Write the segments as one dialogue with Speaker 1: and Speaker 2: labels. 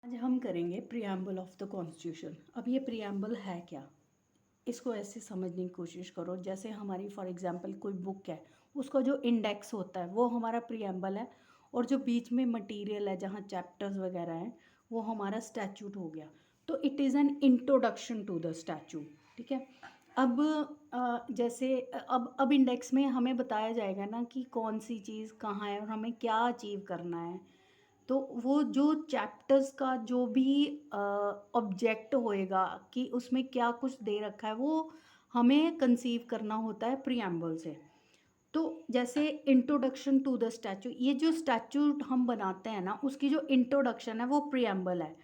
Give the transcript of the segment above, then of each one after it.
Speaker 1: आज हम करेंगे प्रियम्बल ऑफ द कॉन्स्टिट्यूशन। अब ये प्रियम्बल है क्या, इसको ऐसे समझने की कोशिश करो जैसे हमारी फॉर एग्जांपल कोई बुक है, उसका जो इंडेक्स होता है वो हमारा प्रियम्बल है, और जो बीच में मटेरियल है जहाँ चैप्टर्स वगैरह हैं वो हमारा स्टैट्यूट हो गया। तो it is an introduction to the statute. ठीक है। अब जैसे अब इंडेक्स में हमें बताया जाएगा ना कि कौन सी चीज़ कहाँ है और हमें क्या अचीव करना है। तो वो जो चैप्टर्स का जो भी ऑब्जेक्ट होएगा कि उसमें क्या कुछ दे रखा है वो हमें कंसीव करना होता है प्रियम्बल से। तो जैसे इंट्रोडक्शन टू द स्टैचू, ये जो स्टैचूट हम बनाते हैं ना उसकी जो इंट्रोडक्शन है वो प्रियम्बल है।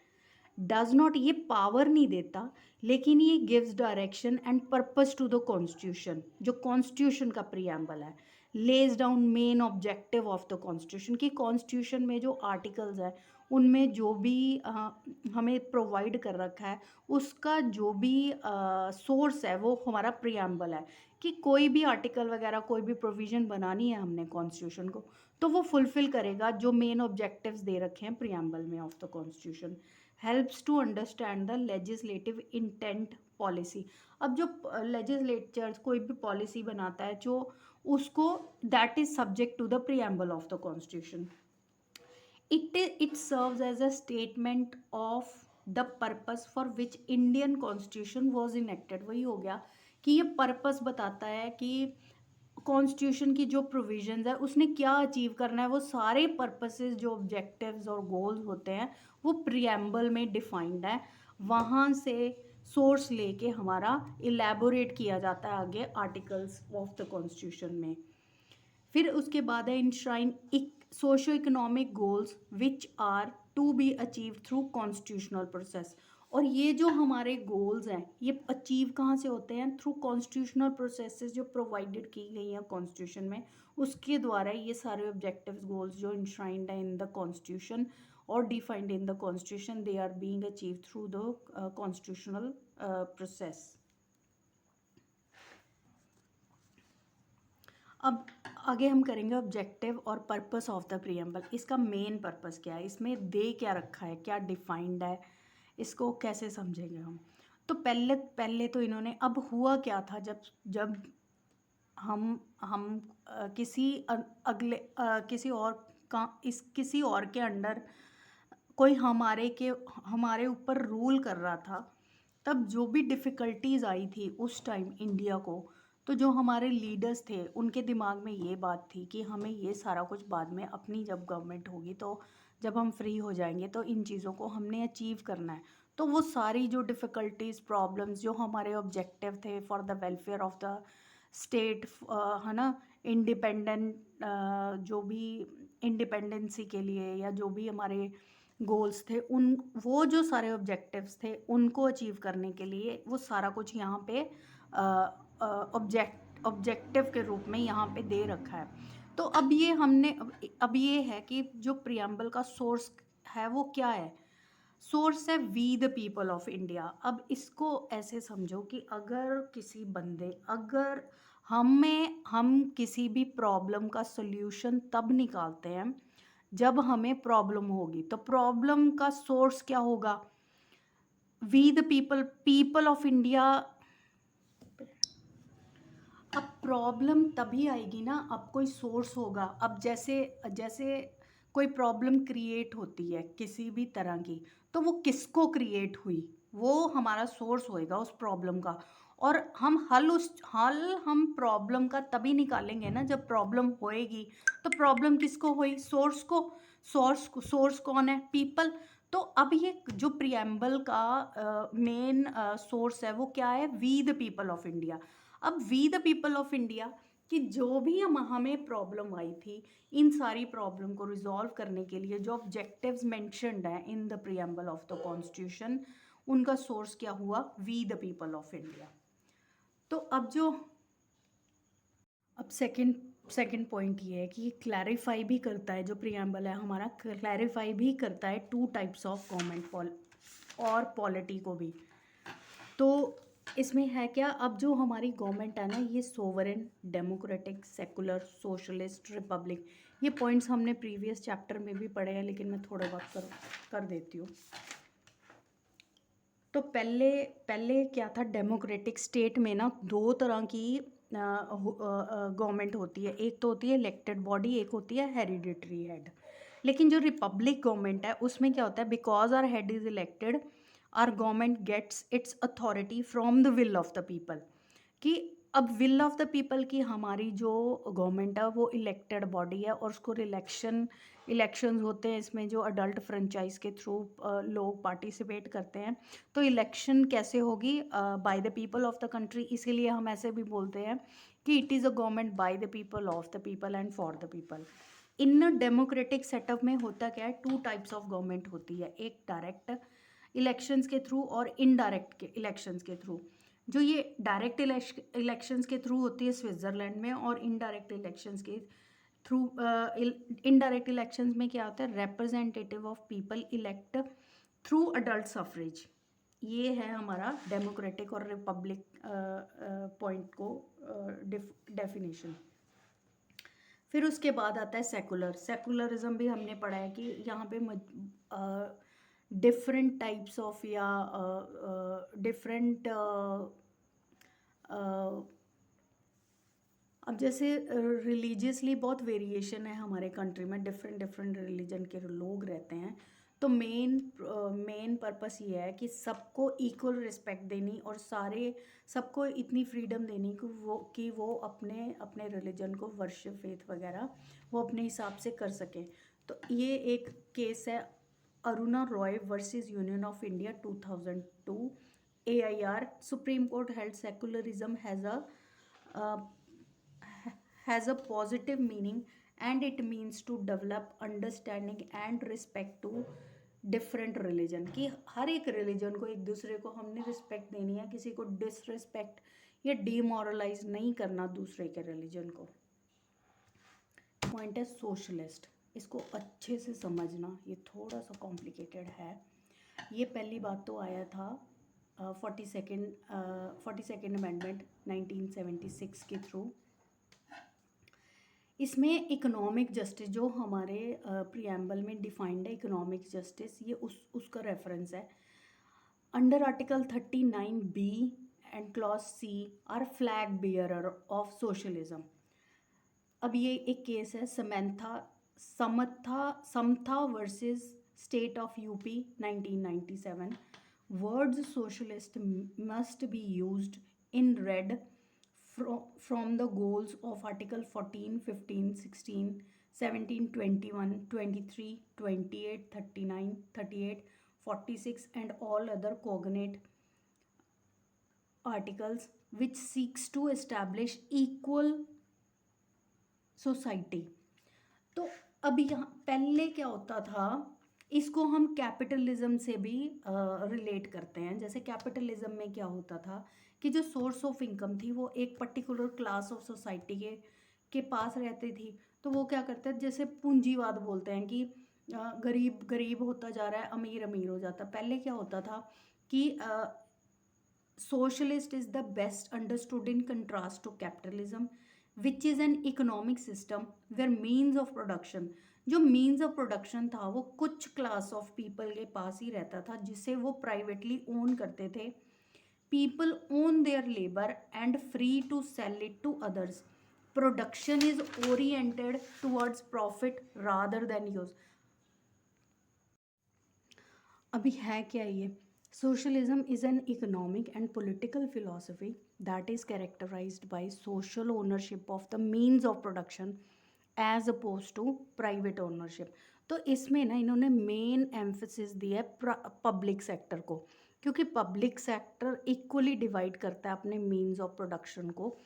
Speaker 1: डज नॉट, ये पावर नहीं देता, लेकिन ये gives direction and purpose to the constitution. जो कॉन्स्टिट्यूशन का प्रियम्बल है, lays down main objective of the constitution, कि कॉन्स्टिट्यूशन में जो आर्टिकल्स है उनमें जो भी हमें प्रोवाइड कर रखा है उसका जो भी सोर्स है वो हमारा प्रियम्बल है। कि कोई भी आर्टिकल वगैरह कोई भी प्रोविज़न बनानी है हमने कॉन्स्टिट्यूशन को, तो वो फुलफ़िल करेगा जो मेन ऑब्जेक्टिव्स दे रखे हैं प्रियम्बल में of the constitution. Helps to understand the legislative intent policy. अब जो लेजिस्लेचर कोई भी पॉलिसी बनाता है जो उसको, that is subject to the preamble of the constitution. It serves as a statement of the purpose for which Indian constitution was enacted. वही हो गया कि ये पर्पस बताता है कि कॉन्स्टिट्यूशन की जो प्रोविजंस है उसने क्या अचीव करना है। वो सारे पर्पसेस जो ऑब्जेक्टिव्स और गोल्स होते हैं वो प्रियम्बल में डिफाइंड है। वहाँ से सोर्स लेके हमारा इलेबोरेट किया जाता है आगे आर्टिकल्स ऑफ द कॉन्स्टिट्यूशन में। फिर उसके बाद है enshrine socio economic goals which are to be achieve through constitutional process. और ये जो हमारे गोल्स हैं ये अचीव कहाँ से होते हैं? थ्रू कॉन्स्टिट्यूशनल प्रोसेसेस जो प्रोवाइडेड की गई हैं कॉन्स्टिट्यूशन में, उसके द्वारा ये सारे ऑब्जेक्टिव्स गोल्स जो इंश्राइंड है इन द कॉन्स्टिट्यूशन और defined in the constitution, they are being achieve through the constitutional process. अब आगे हम करेंगे ऑब्जेक्टिव और पर्पस ऑफ द प्रियम्बल। इसका मेन पर्पस क्या है, इसमें दे क्या रखा है, क्या डिफाइंड है, इसको कैसे समझेंगे हम। तो पहले पहले तो इन्होंने, अब हुआ क्या था जब जब हम किसी अगले किसी और का इस किसी और के अंडर कोई हमारे ऊपर रूल कर रहा था, तब जो भी डिफ़िकल्टीज़ आई थी उस टाइम इंडिया को, तो जो हमारे लीडर्स थे उनके दिमाग में ये बात थी कि हमें ये सारा कुछ बाद में अपनी जब गवर्नमेंट होगी, तो जब हम फ्री हो जाएंगे तो इन चीज़ों को हमने अचीव करना है। तो वो सारी जो डिफ़िकल्टीज़ प्रॉब्लम्स जो हमारे ऑब्जेक्टिव थे for the welfare of the state, है ना, इंडिपेंडेंट, जो भी इंडिपेंडेंसी के लिए या जो भी हमारे गोल्स थे, उन वो जो सारे ऑब्जेक्टिव्स थे उनको अचीव करने के लिए वो सारा कुछ यहाँ पे ऑब्जेक्टिव के रूप में यहाँ पे दे रखा है। तो अब ये हमने अब ये है कि जो प्रियम्बल का सोर्स है वो क्या है? सोर्स है we the people of India. अब इसको ऐसे समझो कि अगर हम किसी भी प्रॉब्लम का सॉल्यूशन तब निकालते हैं जब हमें प्रॉब्लम होगी, तो प्रॉब्लम का सोर्स क्या होगा? We the people of India. अब प्रॉब्लम तभी आएगी ना, अब कोई सोर्स होगा। अब जैसे जैसे कोई प्रॉब्लम क्रिएट होती है किसी भी तरह की, तो वो किसको क्रिएट हुई, वो हमारा सोर्स होएगा उस प्रॉब्लम का। और हल हम प्रॉब्लम का तभी निकालेंगे ना जब प्रॉब्लम होएगी। तो प्रॉब्लम किसको हुई? सोर्स को। सोर्स कौन है? पीपल। तो अब ये जो प्रियम्बल का मेन सोर्स है वो क्या है? We the people of India. अब we the people of India कि जो भी हमें प्रॉब्लम आई थी, इन सारी प्रॉब्लम को रिजॉल्व करने के लिए जो ऑब्जेक्टिव्स मेंशन्ड हैं in the preamble of the constitution, उनका सोर्स क्या हुआ? We the people of India. तो अब सेकंड पॉइंट ये है कि क्लैरिफाई भी करता है, जो प्रियम्बल है हमारा क्लैरिफाई भी करता है टू टाइप्स ऑफ गवर्नमेंट और पॉलिटी को भी। तो इसमें है क्या, अब जो हमारी गवर्नमेंट है ना, ये sovereign, democratic, secular, socialist, Republic, ये पॉइंट्स हमने प्रीवियस चैप्टर में भी पढ़े हैं, लेकिन मैं थोड़ा बहुत कर देती हूँ। तो पहले पहले क्या था, डेमोक्रेटिक स्टेट में ना दो तरह की गवर्नमेंट होती है। एक तो होती है इलेक्टेड बॉडी, एक होती है हेरिडिटरी हेड। लेकिन जो रिपब्लिक गवर्नमेंट है उसमें क्या होता है, because our head is elected, our government gets its authority from the will of the people. कि अब विल ऑफ द पीपल की हमारी जो गवर्नमेंट है वो इलेक्टेड बॉडी है, और उसको इलेक्शंस होते हैं, इसमें जो अडल्ट फ्रेंचाइज के थ्रू लोग पार्टिसिपेट करते हैं। तो इलेक्शन कैसे होगी, by the people of the country. इसीलिए हम ऐसे भी बोलते हैं कि it is a government by the people, of the people and for the people. In democratic setup में होता क्या है, टू टाइप्स ऑफ गवर्नमेंट होती है, एक डायरेक्ट इलेक्शंस के थ्रू और इनडायरेक्ट इलेक्शंस के थ्रू। जो ये डायरेक्ट इलेक्शंस के थ्रू होती है स्विट्ज़रलैंड में, और इनडायरेक्ट इलेक्शंस के थ्रू, इनडायरेक्ट इलेक्शंस में क्या होता है, representative of people elect through adult suffrage. ये है हमारा डेमोक्रेटिक और रिपब्लिक पॉइंट को डेफिनेशन। फिर उसके बाद आता है सेकुलरिज्म भी हमने पढ़ा है कि यहाँ पे डिफरेंट टाइप्स ऑफ या डिफरेंट अब जैसे रिलीजियसली बहुत वेरिएशन है हमारे कंट्री में, डिफरेंट डिफरेंट रिलीजन के लोग रहते हैं। तो मेन पर्पस ये है कि सबको इक्वल रिस्पेक्ट देनी, और सबको इतनी फ्रीडम देनी कि वो अपने अपने रिलीजन को वर्शिप फेथ वगैरह वो अपने हिसाब से कर सकें। तो ये एक केस है Aruna Roy versus union of India 2002 AIR। Supreme court held secularism has a positive meaning, and it means to develop understanding and respect to different religion. कि हर एक रिलीजन को, एक दूसरे को हमने रिस्पेक्ट देनी है, किसी को डिसरिस्पेक्ट या डीमोरलाइज नहीं करना दूसरे के रिलीजन को। पॉइंट है सोशलिस्ट, इसको अच्छे से समझना, ये थोड़ा सा कॉम्प्लिकेटेड है। ये पहली बात तो आया था 42nd अमेंडमेंट 1976 के थ्रू। इसमें इकोनॉमिक जस्टिस जो हमारे प्रीएम्बल में डिफाइंड है, इकोनॉमिक जस्टिस, ये उसका रेफरेंस है। Under article 39B and clause C are flag bearer of socialism. अब ये एक केस है Samatha versus state of UP 1997। Words socialist must be used in read from the goals of Article 14, 15, 16, 17, 21, 23, 28, 39, 38, 46 and all other cognate articles which seeks to establish equal society। तो अब यहाँ पहले क्या होता था, इसको हम कैपिटलिज्म से भी रिलेट करते हैं। जैसे कैपिटलिज्म में क्या होता था कि जो सोर्स ऑफ इनकम थी वो एक पर्टिकुलर क्लास ऑफ सोसाइटी के पास रहती थी। तो वो क्या करते हैं, जैसे पूंजीवाद बोलते हैं कि गरीब गरीब होता जा रहा है, अमीर अमीर हो जाता। पहले क्या होता था कि socialist is the best understood in contrast to capitalism, which is an economic system where means of production, जो means of production था वो कुछ class of people के पास ही रहता था, जिसे वो privately own करते थे। People own their labor and free to sell it to others. Production is oriented towards profit rather than use। अभी है क्या ये? Socialism is an economic and political philosophy that is characterized by social ownership of the means of production as opposed to private ownership। तो इसमें ना इन्होंने main emphasis दिया है पब्लिक सेक्टर को, क्योंकि पब्लिक सेक्टर इक्वली डिवाइड करता है अपने मीन्स ऑफ प्रोडक्शन को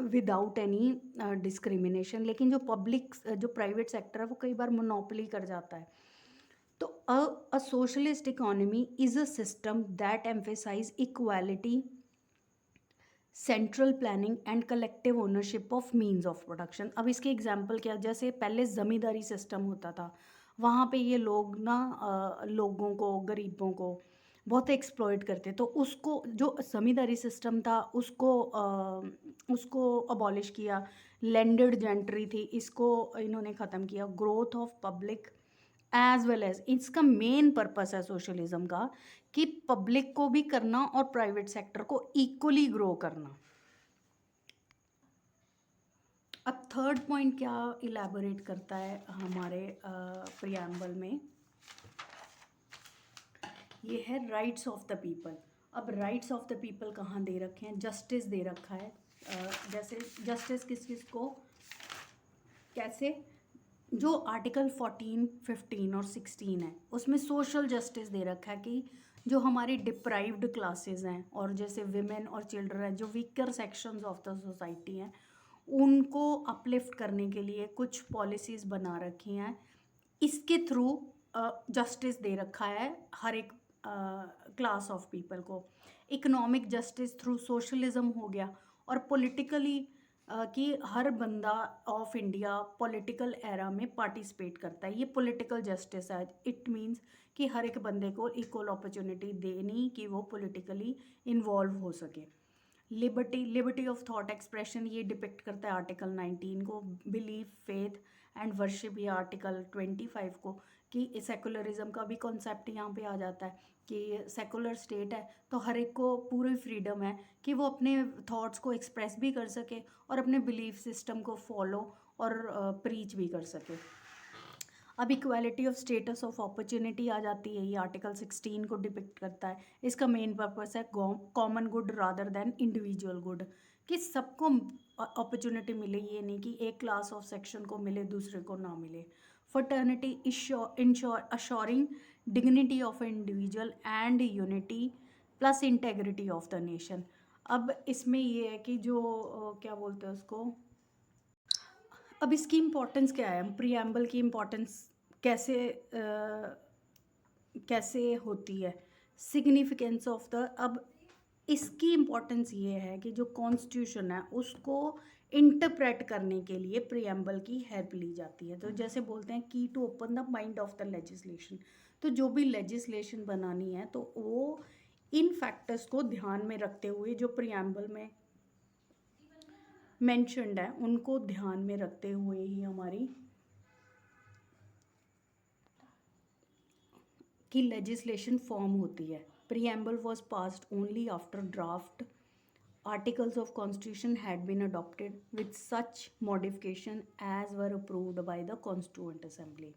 Speaker 1: विदाउट एनी डिस्क्रिमिनेशन। लेकिन जो प्राइवेट सेक्टर है वो कई बार मोनोपोली कर जाता है। तो a socialist economy is a system that emphasize equality, central planning and collective ownership of means of production. अब इसके एग्जांपल क्या, जैसे पहले ज़मींदारी सिस्टम होता था, वहाँ पे ये लोग ना लोगों को, गरीबों को बहुत एक्सप्लॉइट करते। तो उसको जो ज़मींदारी सिस्टम था उसको अबॉलिश किया। लैंडेड जेंट्री थी, इसको इन्होंने ख़त्म किया। Growth of public as well as, इसका मेन पर्पस है सोशलिज्म का कि पब्लिक को भी करना और प्राइवेट सेक्टर को इक्वली ग्रो करना। अब थर्ड पॉइंट क्या इलेबोरेट करता है हमारे प्रियम्बल में, ये है राइट्स ऑफ द पीपल। अब राइट्स ऑफ द पीपल कहाँ दे रखे हैं? जस्टिस दे रखा है। जैसे जस्टिस किस किस को कैसे, जो आर्टिकल 14, 15 और 16 है उसमें सोशल जस्टिस दे रखा है कि जो हमारी डिप्राइव्ड क्लासेस हैं और जैसे विमेन और चिल्ड्रन हैं, जो weaker sections of the society हैं, उनको अपलिफ्ट करने के लिए कुछ पॉलिसीज़ बना रखी हैं। इसके थ्रू जस्टिस दे रखा है हर एक क्लास ऑफ पीपल को। इकोनॉमिक जस्टिस थ्रू सोशलिज्म हो गया, और पॉलिटिकली कि हर बंदा ऑफ इंडिया पॉलिटिकल एरा में पार्टिसिपेट करता है, ये पॉलिटिकल जस्टिस है। इट मींस कि हर एक बंदे को इक्वल अपॉर्चुनिटी देनी कि वो पॉलिटिकली इन्वॉल्व हो सके। लिबर्टी ऑफ थॉट एक्सप्रेशन ये डिपिक्ट करता है आर्टिकल 19 को। बिलीफ, फेथ एंड वर्शिप ये आर्टिकल 25 को, कि सेकुलरिज्म का भी कॉन्सेप्ट यहाँ पे आ जाता है कि सेकुलर स्टेट है तो हर एक को पूरी फ्रीडम है कि वो अपने थॉट्स को एक्सप्रेस भी कर सके और अपने बिलीफ सिस्टम को फॉलो और प्रीच भी कर सके। अब equality of status of opportunity आ जाती है, ये आर्टिकल 16 को डिपिक्ट करता है। इसका मेन पर्पस है common good rather than individual good, कि सबको अपॉर्चुनिटी मिले, ये नहीं कि एक क्लास ऑफ सेक्शन को मिले दूसरे को ना मिले। Fraternity assuring dignity of individual and unity plus integrity of the nation. अब इसमें ये है कि जो क्या बोलते हैं उसको, अब इसकी इम्पोर्टेंस क्या है, प्रीएम्बल की इम्पोर्टेंस कैसे कैसे होती है, सिग्निफिकेंस ऑफ द। अब इसकी इम्पोर्टेंस ये है कि जो कॉन्स्टिट्यूशन है उसको इंटरप्रेट करने के लिए प्रीएम्बल की हेल्प ली जाती है। तो जैसे बोलते हैं की to open the mind of the legislation, तो जो भी लेजिस्लेशन बनानी है तो वो इन फैक्टर्स को ध्यान में रखते हुए जो प्रीएम्बल में मेंशन्ड है उनको ध्यान में रखते हुए ही हमारी की लेजिस्लेशन फॉर्म होती है। Preamble was passed only after draft articles of constitution had been adopted with such modification as were approved by the constituent assembly.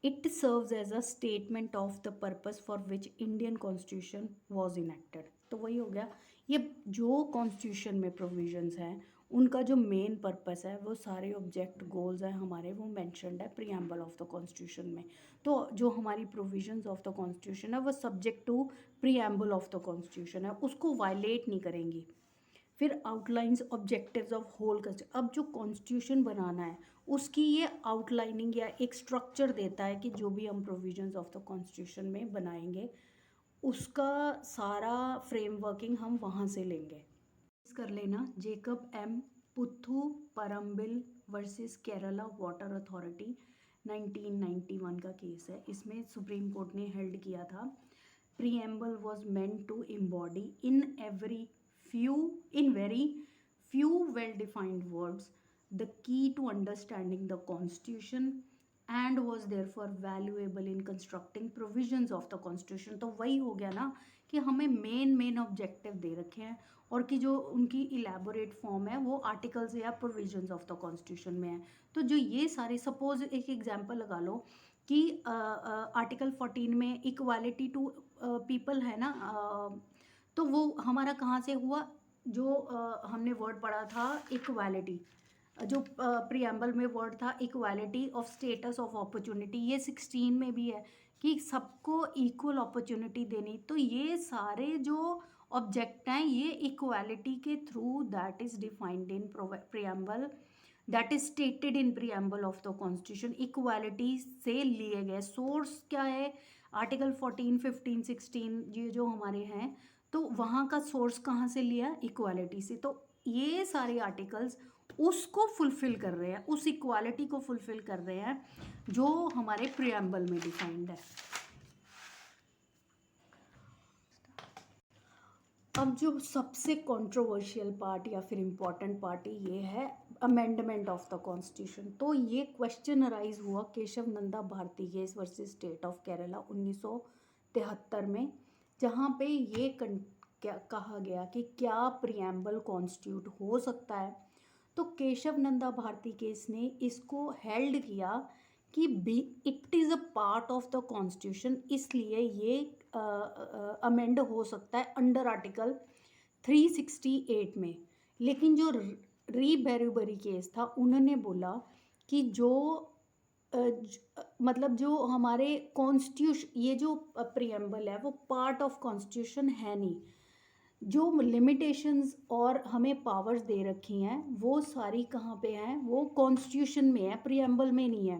Speaker 1: It serves as a statement of the purpose for which Indian constitution was enacted. तो वही हो गया, ये जो constitution में provisions हैं उनका जो मेन पर्पस है वो सारे ऑब्जेक्ट गोल्स हैं हमारे, वो मेंशन्ड है प्रीएम्बल ऑफ द कॉन्स्टिट्यूशन में। तो जो हमारी प्रोविजंस ऑफ द कॉन्स्टिट्यूशन है वो subject to preamble of the constitution है, उसको वायलेट नहीं करेंगी। फिर outlines objectives of whole constitution, अब जो कॉन्स्टिट्यूशन बनाना है उसकी ये आउटलाइनिंग या एक स्ट्रक्चर देता है कि जो भी हम प्रोविजंस ऑफ द कॉन्स्टिट्यूशन में बनाएंगे उसका सारा फ्रेमवर्किंग हम वहाँ से लेंगे। कर लेना, Jacob M Puthuparambil versus Kerala water authority 1991 का केस है। इसमें सुप्रीम कोर्ट ने हेल्ड किया था preamble was meant to embody in very few well defined words the key to understanding the constitution and was therefore valuable in constructing provisions of the constitution। तो वही हो गया ना कि हमें मेन ऑब्जेक्टिव दे रखे हैं और कि जो उनकी इलेबोरेट फॉर्म है वो आर्टिकल्स या प्रोविजंस ऑफ द कॉन्स्टिट्यूशन में है। तो जो ये सारे, सपोज एक एग्जांपल लगा लो कि आर्टिकल 14 में इक्वालिटी टू पीपल है ना, तो वो हमारा कहाँ से हुआ, जो हमने वर्ड पढ़ा था इक्वालिटी, जो प्रीएम्बल में वर्ड था equality of status of opportunity, ये 16 में भी है कि सबको इक्वल अपॉर्चुनिटी देनी। तो ये सारे जो ऑब्जेक्ट हैं ये इक्वालिटी के through that is defined in preamble, that is stated in preamble of the constitution. Equality से लिए गए सोर्स क्या है, आर्टिकल 14, 15, 16 ये जो हमारे हैं, तो वहाँ का सोर्स कहाँ से लिया, इक्वालिटी से। तो ये सारे आर्टिकल्स उसको फुलफिल कर रहे हैं, उस इक्वालिटी को फुलफिल कर रहे हैं जो हमारे प्रीएम्बल में डिफाइंड है। अब जो सबसे कंट्रोवर्शियल पार्ट या फिर इम्पोर्टेंट पार्ट ये है अमेंडमेंट ऑफ द कॉन्स्टिट्यूशन। तो ये क्वेश्चन अराइज हुआ Kesavananda Bharati case versus state of Kerala 1973 में, जहाँ पे ये क्या कहा गया कि क्या प्रियम्बल कॉन्स्टिट्यूट हो सकता है। तो केशव नंदा भारती केस ने इसको हेल्ड किया कि it is a part of the constitution, इसलिए ये अमेंड हो सकता है अंडर आर्टिकल 368 में। लेकिन जो री बेरूबरी केस था, उन्होंने बोला कि जो मतलब जो हमारे कॉन्स्टिट्यूशन, ये जो प्रियम्बल है वो पार्ट ऑफ कॉन्स्टिट्यूशन है नहीं। जो लिमिटेशंस और हमें पावर्स दे रखी हैं वो सारी कहाँ पे हैं, वो कॉन्स्टिट्यूशन में है, प्रियम्बल में नहीं है।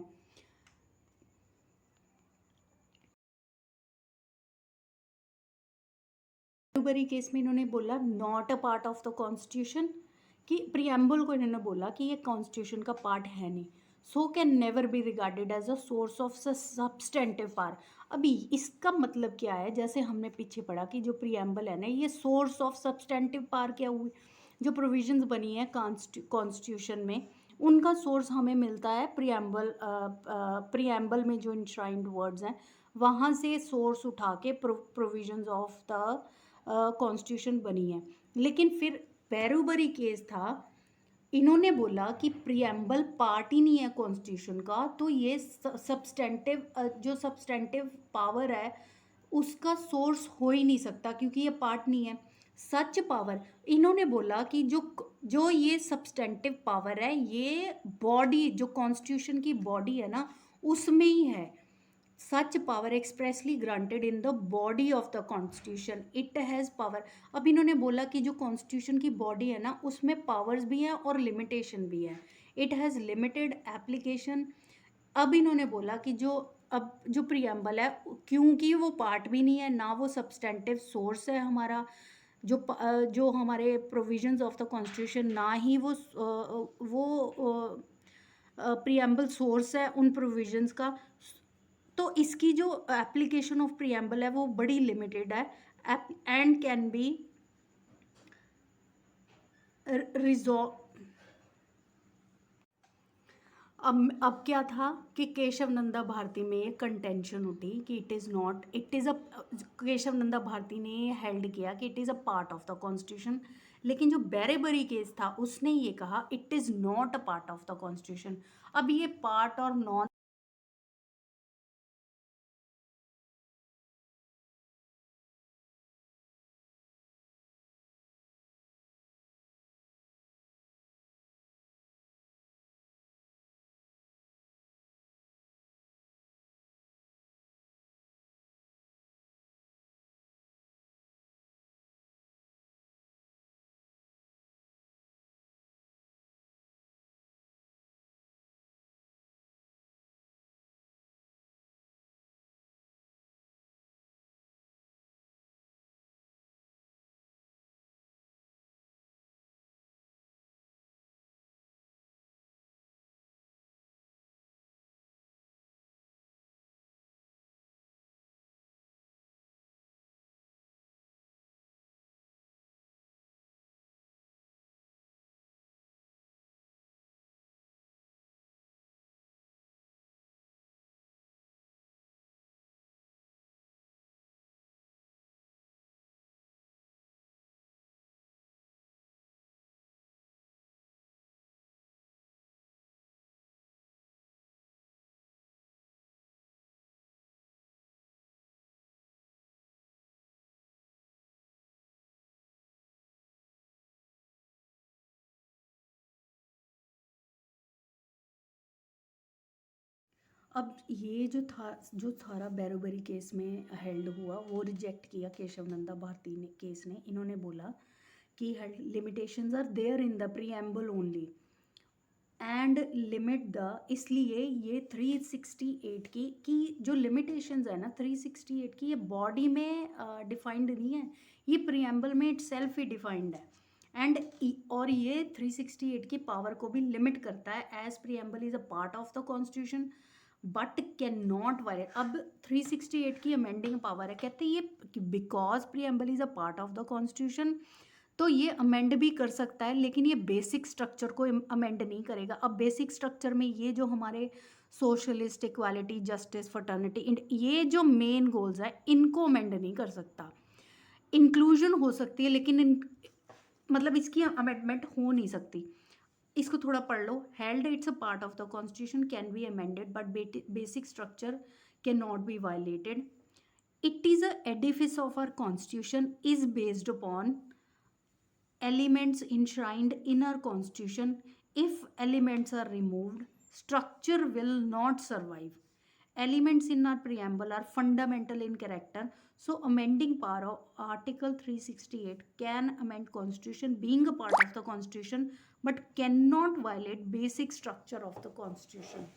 Speaker 1: बेरूबरी केस में इन्होंने बोला not a part of the constitution, कि प्रियम्बल को इन्होंने बोला कि ये कॉन्स्टिट्यूशन का पार्ट है नहीं, so can never be regarded as a source of substantive power. अभी इसका मतलब क्या है, जैसे हमने पीछे पढ़ा कि जो प्रियम्बल है ना, ये सोर्स ऑफ सब्सटेंटिव पावर क्या हुई, जो प्रोविजंस बनी है कॉन्स्टिट्यूशन में उनका सोर्स हमें मिलता है प्रियम्बल में जो इंश्राइंड वर्ड्स हैं वहाँ से सोर्स उठा के प्रोविजंस ऑफ द कॉन्स्टिट्यूशन बनी है। लेकिन फिर बेरूबरी केस था, इन्होंने बोला कि प्रियम्बल पार्ट ही नहीं है कॉन्स्टिट्यूशन का, तो ये सब्सटेंटिव जो सब्सटेंटिव पावर है उसका सोर्स हो ही नहीं सकता, क्योंकि ये पार्ट नहीं है। सच पावर, इन्होंने बोला कि जो जो ये सब्सटेंटिव पावर है ये बॉडी, जो कॉन्स्टिट्यूशन की बॉडी है ना उसमें ही है। Such power expressly granted in the body of the constitution, it has power. अब इन्होंने बोला कि जो कॉन्स्टिट्यूशन की बॉडी है ना उसमें पावर्स भी हैं और लिमिटेशन भी है, इट हैज़ लिमिटेड एप्लीकेशन। अब इन्होंने बोला कि जो अब जो प्रियम्बल है, क्योंकि वो पार्ट भी नहीं है ना वो सब्सटेंटिव सोर्स है हमारा, जो हमारे प्रोविजंस ऑफ द कॉन्स्टिट्यूशन, ना ही वो प्रियम्बल सोर्स है उन प्रोविजंस का, तो इसकी जो एप्लीकेशन ऑफ प्रियम्बल है वो बड़ी लिमिटेड है एंड कैन बी रिजॉल्व। अब क्या था कि केशव नंदा भारती में ये कंटेंशन उठी कि it is not, it is a, Kesavananda Bharati ने हेल्ड किया कि it is a part of the constitution. लेकिन जो बेरेबरी केस था उसने ये कहा it is not a part of the constitution. अब ये पार्ट और नॉन, अब ये जो था, जो सारा बेरोबरी केस में हेल्ड हुआ वो रिजेक्ट किया केशव नंदा भारती ने केस ने। इन्होंने बोला कि limitations are there in the preamble only and limit the, इसलिए ये 368 की जो लिमिटेशंस है ना 368 की, ये बॉडी में डिफाइंड नहीं है, ये प्रीएम्बल में इट सेल्फ ही डिफाइंड है। एंड और ये 368 की पावर को भी लिमिट करता है, as preamble is a part of the constitution. But can not violate. अब 368 की अमेंडिंग पावर है, कहते हैं ये because preamble is a part of the constitution, तो ये अमेंड भी कर सकता है, लेकिन ये बेसिक स्ट्रक्चर को अमेंड नहीं करेगा। अब बेसिक स्ट्रक्चर में ये जो हमारे सोशलिस्ट, इक्वालिटी, जस्टिस, फर्टर्निटी, ये जो मेन गोल्स है इनको अमेंड नहीं कर सकता। इंक्लूजन हो सकती है, लेकिन मतलब इसकी अमेंडमेंट हो नहीं सकती। इसको थोड़ा पढ़ लो। Held it's a part of the constitution, can be amended, but basic structure can not be violated. It is a edifice of our constitution is based upon elements enshrined in our constitution. If elements are removed, structure will not survive. Elements in our preamble are fundamental in character, so amending power of article 368 can amend constitution being a part of the constitution but cannot violate basic structure of the constitution.